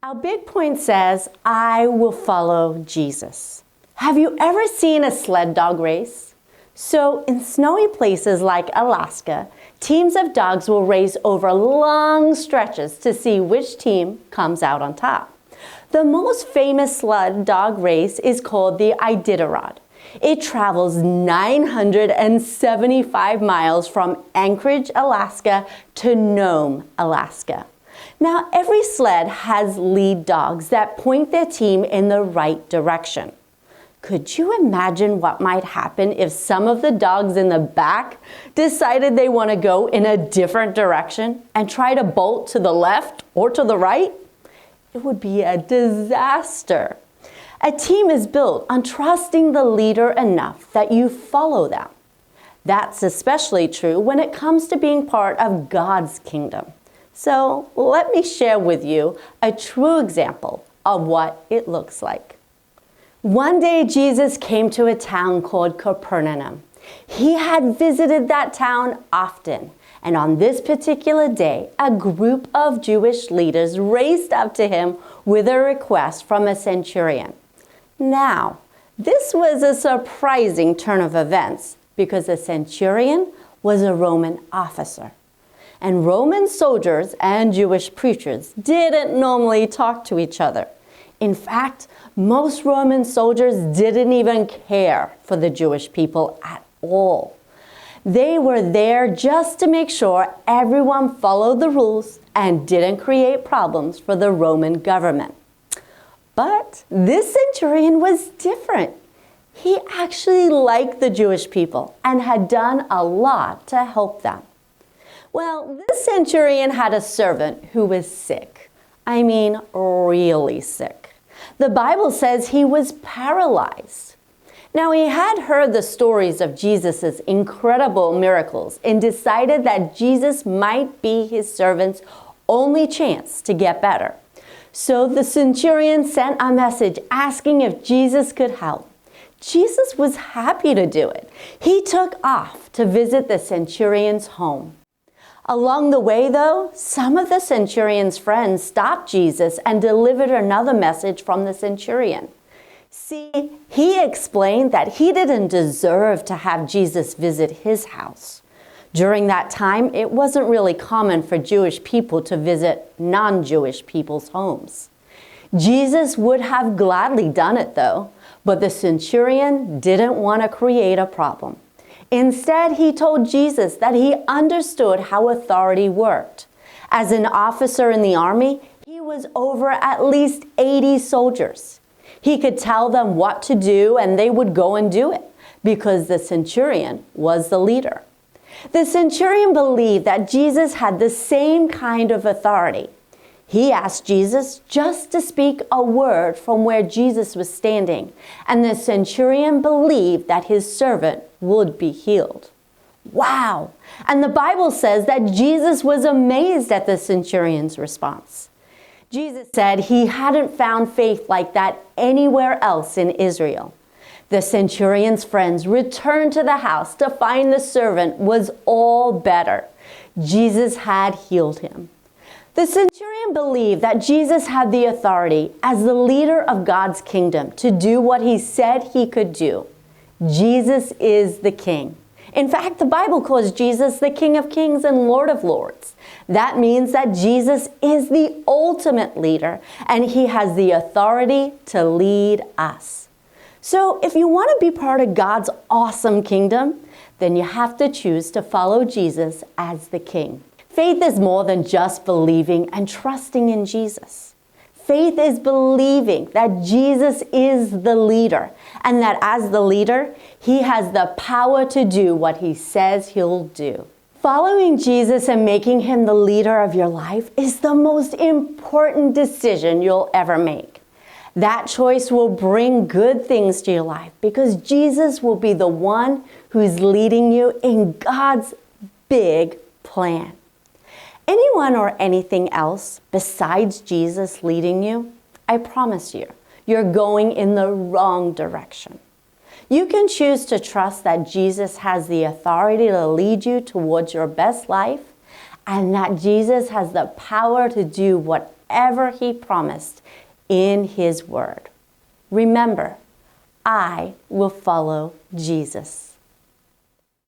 Our big point says, I will follow Jesus. Have you ever seen a sled dog race? So in snowy places like Alaska, teams of dogs will race over long stretches to see which team comes out on top. The most famous sled dog race is called the Iditarod. It travels 975 miles from Anchorage, Alaska to Nome, Alaska. Now, every sled has lead dogs that point their team in the right direction. Could you imagine what might happen if some of the dogs in the back decided they want to go in a different direction and try to bolt to the left or to the right? It would be a disaster. A team is built on trusting the leader enough that you follow them. That's especially true when it comes to being part of God's kingdom. So let me share with you a true example of what it looks like. One day Jesus came to a town called Capernaum. He had visited that town often, and on this particular day, a group of Jewish leaders raced up to him with a request from a centurion. Now, this was a surprising turn of events because the centurion was a Roman officer. And Roman soldiers and Jewish preachers didn't normally talk to each other. In fact, most Roman soldiers didn't even care for the Jewish people at all. They were there just to make sure everyone followed the rules and didn't create problems for the Roman government. But this centurion was different. He actually liked the Jewish people and had done a lot to help them. Well, this centurion had a servant who was sick. I mean, really sick. The Bible says he was paralyzed. Now, he had heard the stories of Jesus' incredible miracles and decided that Jesus might be his servant's only chance to get better. So the centurion sent a message asking if Jesus could help. Jesus was happy to do it. He took off to visit the centurion's home. Along the way, though, some of the centurion's friends stopped Jesus and delivered another message from the centurion. See, he explained that he didn't deserve to have Jesus visit his house. During that time, it wasn't really common for Jewish people to visit non-Jewish people's homes. Jesus would have gladly done it, though, but the centurion didn't want to create a problem. Instead, he told Jesus that he understood how authority worked. As an officer in the army, he was over at least 80 soldiers. He could tell them what to do and they would go and do it because the centurion was the leader. The centurion believed that Jesus had the same kind of authority. He asked Jesus just to speak a word from where Jesus was standing, and the centurion believed that his servant would be healed. Wow! And the Bible says that Jesus was amazed at the centurion's response. Jesus said he hadn't found faith like that anywhere else in Israel. The centurion's friends returned to the house to find the servant was all better. Jesus had healed him. The centurion believed that Jesus had the authority as the leader of God's kingdom to do what he said he could do. Jesus is the King. In fact, the Bible calls Jesus the King of Kings and Lord of Lords. That means that Jesus is the ultimate leader and he has the authority to lead us. So if you want to be part of God's awesome kingdom, then you have to choose to follow Jesus as the King. Faith is more than just believing and trusting in Jesus. Faith is believing that Jesus is the leader and that as the leader, he has the power to do what he says he'll do. Following Jesus and making him the leader of your life is the most important decision you'll ever make. That choice will bring good things to your life because Jesus will be the one who's leading you in God's big plan. Anyone or anything else besides Jesus leading you, I promise you, you're going in the wrong direction. You can choose to trust that Jesus has the authority to lead you towards your best life and that Jesus has the power to do whatever he promised in his word. Remember, I will follow Jesus.